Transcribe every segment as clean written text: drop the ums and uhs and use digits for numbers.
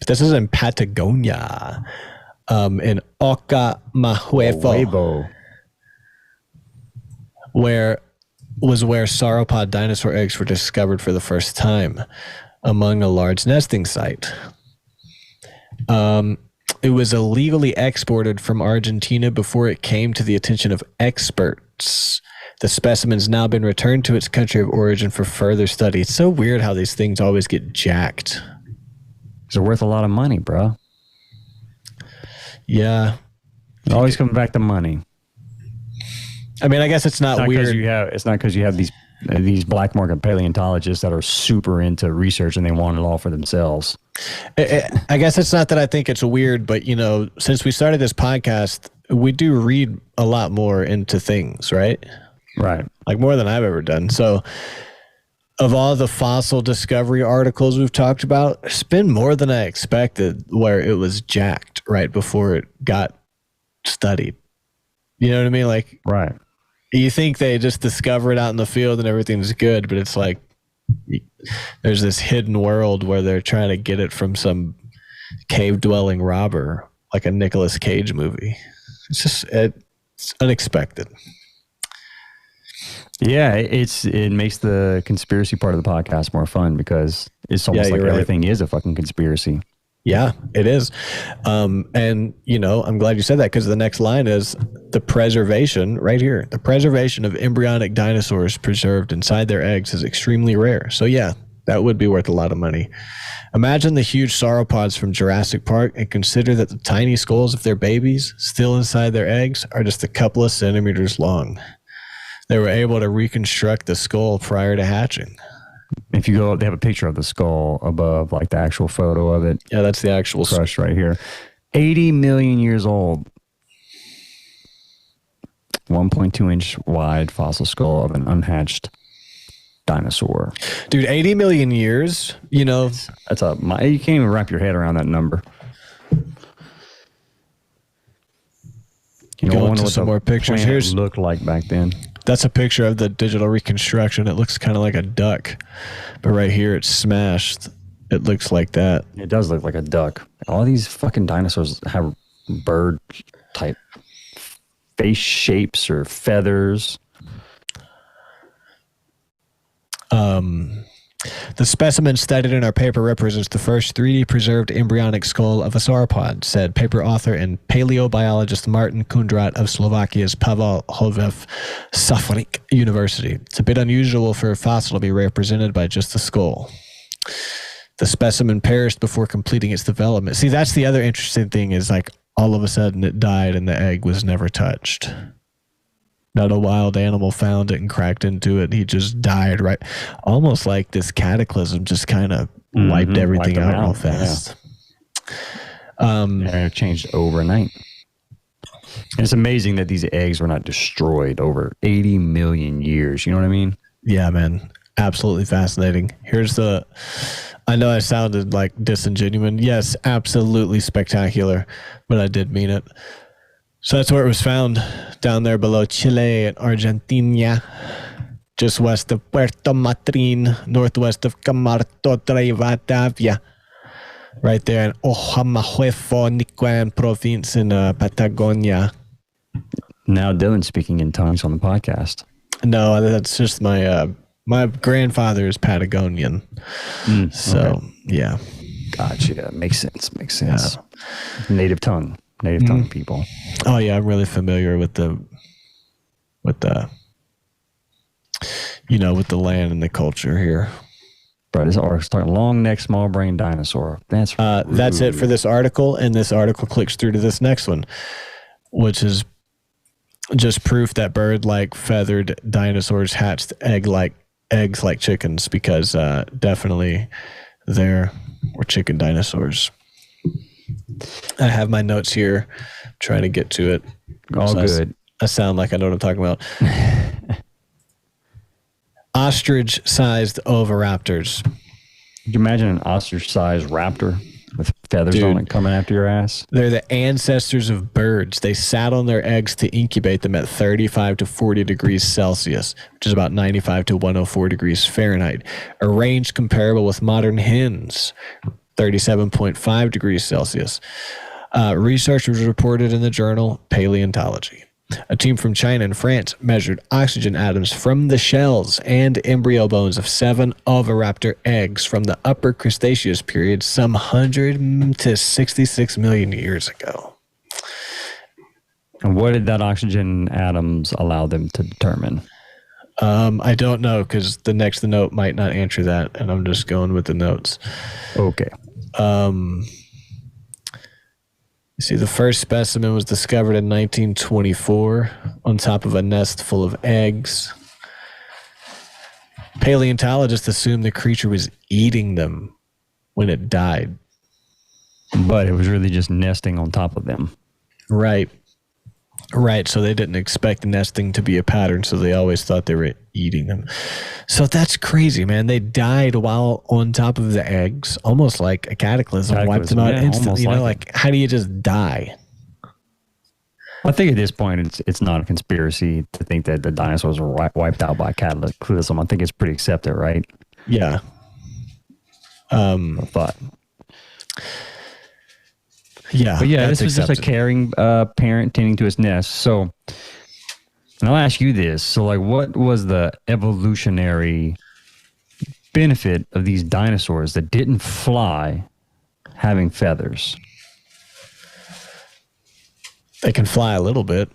This is in Patagonia, in Ocamahuevo, where sauropod dinosaur eggs were discovered for the first time among a large nesting site. It was illegally exported from Argentina before it came to the attention of experts. The specimen's now been returned to its country of origin for further study. It's so weird how these things always get jacked. They're worth a lot of money, bro. Yeah. It always comes back to money. I mean, I guess it's not weird. It's not because you have these black market paleontologists that are super into research and they want it all for themselves. I guess it's not that I think it's weird, but, you know, since we started this podcast, we do read a lot more into things, right? Right. Like more than I've ever done. So of all the fossil discovery articles we've talked about, it's been more than I expected where it was jacked right before it got studied. You know what I mean? Like, right. You think they just discover it out in the field and everything's good, but it's like there's this hidden world where they're trying to get it from some cave-dwelling robber, like a Nicolas Cage movie. It's unexpected. Yeah, it makes the conspiracy part of the podcast more fun because it's almost like everything is a fucking conspiracy. Yeah, it is. And, you know, I'm glad you said that because the next line is the preservation right here. The preservation of embryonic dinosaurs preserved inside their eggs is extremely rare. So, yeah, that would be worth a lot of money. Imagine the huge sauropods from Jurassic Park and consider that the tiny skulls of their babies still inside their eggs are just a couple of centimeters long. They were able to reconstruct the skull prior to hatching. If you go, they have a picture of the skull above, like the actual photo of it. Yeah, that's the actual crushed right here. 80 million years old. 1.2 inch wide fossil skull of an unhatched dinosaur. Dude, 80 million years, you know. You can't even wrap your head around that number. You know, I wonder what some more pictures here's looked like back then. That's a picture of the digital reconstruction. It looks kind of like a duck, but right here it's smashed. It looks like that. It does look like a duck. All these fucking dinosaurs have bird type face shapes or feathers. The specimen studied in our paper represents the first 3D preserved embryonic skull of a sauropod, said paper author and paleobiologist Martin Kundrat of Slovakia's Pavel Hovev Safrik University. It's a bit unusual for a fossil to be represented by just the skull. The specimen perished before completing its development. See, that's the other interesting thing is like all of a sudden it died and the egg was never touched. Not a wild animal found it and cracked into it. He just died, right? Almost like this cataclysm just kind of wiped everything out real fast. Yeah. It changed overnight. And it's amazing that these eggs were not destroyed over 80 million years. You know what I mean? Yeah, man. Absolutely fascinating. I know I sounded like disingenuous. Yes, absolutely spectacular, but I did mean it. So that's where it was found, down there below Chile and Argentina, just west of Puerto Matrin, northwest of Camargo Rivadavia, right there in Ojamahuefo, Nicuan province in Patagonia. Now Dylan's speaking in tongues on the podcast. No, that's just my grandfather is Patagonian. So, yeah. Gotcha. Makes sense. Yeah. Native tongue people. Oh yeah, I'm really familiar with the land and the culture here. But it's talking long neck, small brain dinosaur. That's it for this article, and this article clicks through to this next one, which is just proof that bird-like feathered dinosaurs hatched eggs like chickens, because definitely there were chicken dinosaurs. I have my notes here. I'm trying to get to it. All good. I sound like I know what I'm talking about. Ostrich-sized oviraptors. Could you imagine an ostrich-sized raptor with feathers on it coming after your ass? They're the ancestors of birds. They sat on their eggs to incubate them at 35 to 40 degrees Celsius, which is about 95 to 104 degrees Fahrenheit, a range comparable with modern hens. 37.5 degrees Celsius. Research was reported in the journal Paleontology. A team from China and France measured oxygen atoms from the shells and embryo bones of 7 oviraptor eggs from the Upper Cretaceous period some 100 to 66 million years ago. And what did that oxygen atoms allow them to determine? I don't know, because the next note might not answer that, and I'm just going with the notes. Okay. See, the first specimen was discovered in 1924 on top of a nest full of eggs. Paleontologists assumed the creature was eating them when it died. But it was really just nesting on top of them. Right. Right. So they didn't expect nesting to be a pattern, so they always thought they were eating them. So that's crazy, man. They died while on top of the eggs, almost like a cataclysm wiped them out instantly. You know, like how do you just die? I think at this point, it's not a conspiracy to think that the dinosaurs were wiped out by cataclysm. I think it's pretty accepted, right? Yeah. But yeah. But yeah, this was just a caring parent tending to its nest. So, and I'll ask you this. So, like, what was the evolutionary benefit of these dinosaurs that didn't fly having feathers? They can fly a little bit.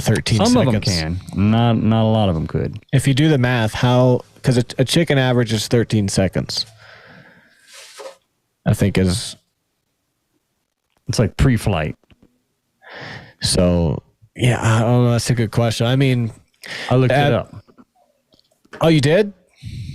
13 Some seconds. of them can. Not a lot of them could. If you do the math, because a chicken averages 13 seconds. I think is... It's like pre-flight. So, yeah, I don't know. That's a good question. I mean... I looked it up. Oh, you did?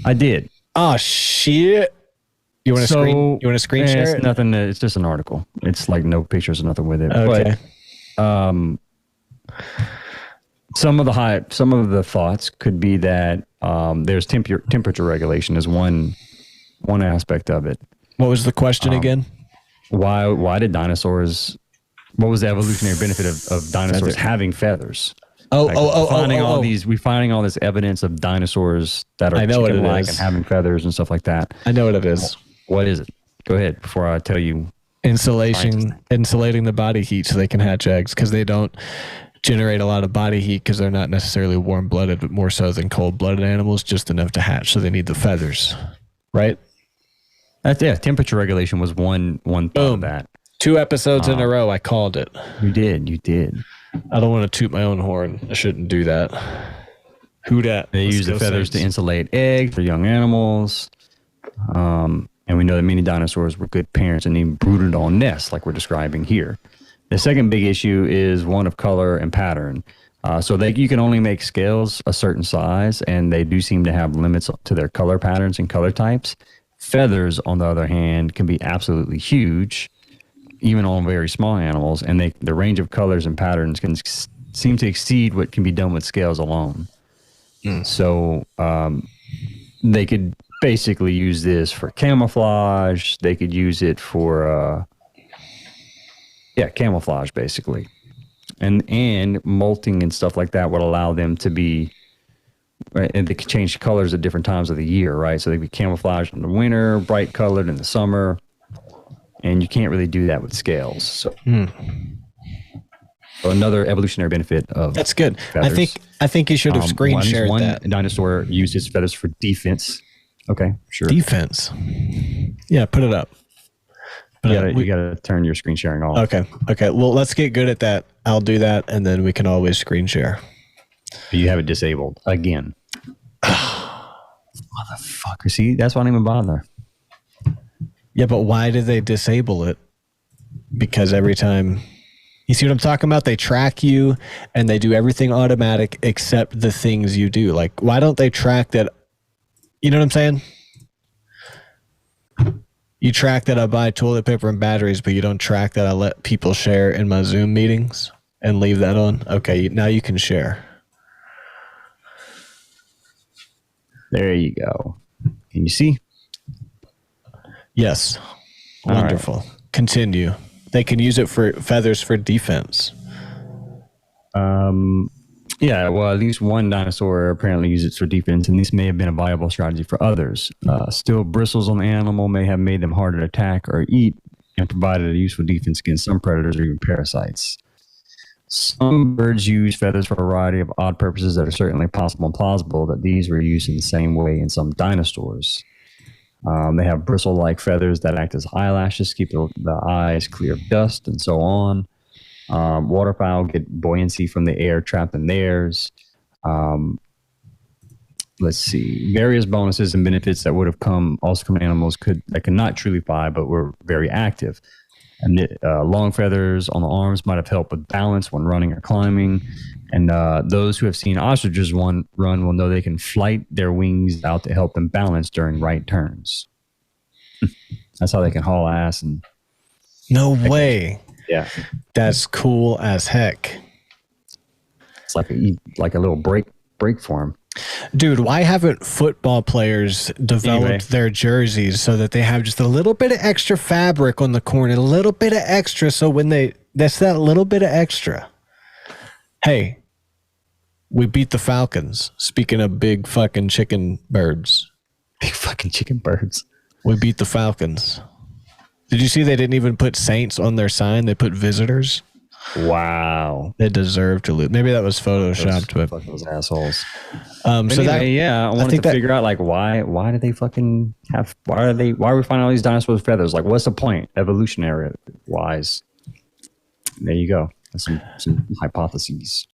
I did. Oh, shit. You want to screen share it? Nothing. It's just an article. It's like no pictures or nothing with it. Okay. But, some of the thoughts could be that there's temperature regulation is one aspect of it. What was the question again? Why did dinosaurs? What was the evolutionary benefit of dinosaurs having feathers? We're finding all this evidence of dinosaurs that are chicken-like and having feathers and stuff like that. I know what it is. What is it? Go ahead before I tell you. Insulating the body heat so they can hatch eggs, because they don't generate a lot of body heat because they're not necessarily warm-blooded, but more so than cold-blooded animals, just enough to hatch. So they need the feathers, right? Temperature regulation was one thought of that. 2 episodes in a row, I called it. You did. I don't want to toot my own horn. I shouldn't do that. Who dat? They use the feathers to insulate eggs for young animals. And we know that many dinosaurs were good parents and even brooded on nests like we're describing here. The second big issue is one of color and pattern. You can only make scales a certain size, and they do seem to have limits to their color patterns and color types. Feathers, on the other hand, can be absolutely huge, even on very small animals, and the range of colors and patterns can seem to exceed what can be done with scales alone. So they could basically use this for camouflage. They could use it for camouflage basically, and molting and stuff like that would allow them to be right, and they could change colors at different times of the year, right? So they could be camouflaged in the winter, bright colored in the summer, and you can't really do that with scales. So, so another evolutionary benefit of that's good. Feathers. I think you should have screen shared that. One dinosaur used its feathers for defense. Okay, sure. Defense. Yeah, put it up. You gotta turn your screen sharing off. Okay. Well, let's get good at that. I'll do that, and then we can always screen share. You have it disabled again. Motherfucker. See, that's why I don't even bother. Yeah, but why do they disable it? Because every time... You see what I'm talking about? They track you, and they do everything automatic except the things you do. Like, why don't they track that... You know what I'm saying? You track that I buy toilet paper and batteries, but you don't track that I let people share in my Zoom meetings and leave that on. Okay, now you can share. There you go. Can you see? Yes. Wonderful. Right. Continue. They can use it for feathers for defense. Yeah, well, at least one dinosaur apparently used it for defense, and this may have been a viable strategy for others. Still, bristles on the animal may have made them harder to attack or eat and provided a useful defense against some predators or even parasites. Some birds use feathers for a variety of odd purposes that are certainly possible and plausible that these were used in the same way in some dinosaurs. They have bristle-like feathers that act as eyelashes, keep the eyes clear of dust, and so on. Waterfowl get buoyancy from the air trapped in theirs. Let's see. Various bonuses and benefits that would have also come to animals that could not truly fly but were very active. And long feathers on the arms might have helped with balance when running or climbing. And those who have seen ostriches run will know they can flight their wings out to help them balance during right turns. That's how they can haul ass. And no way. Yeah, that's cool as heck. It's like a little break for them. Dude, why haven't football players developed their jerseys so that they have just a little bit of extra fabric on the corner, a little bit of extra, so when that's that little bit of extra. Hey, we beat the Falcons. Speaking of big fucking chicken birds. Big fucking chicken birds. We beat the Falcons. Did you see they didn't even put Saints on their sign? They put visitors. Wow. They deserve to lose. Maybe that was photoshopped, but fuck those assholes. So anyway, that, yeah, I wanted to figure out like why do they fucking have why are we finding all these dinosaurs with feathers? Like, what's the point evolutionary wise? There you go. That's some hypotheses.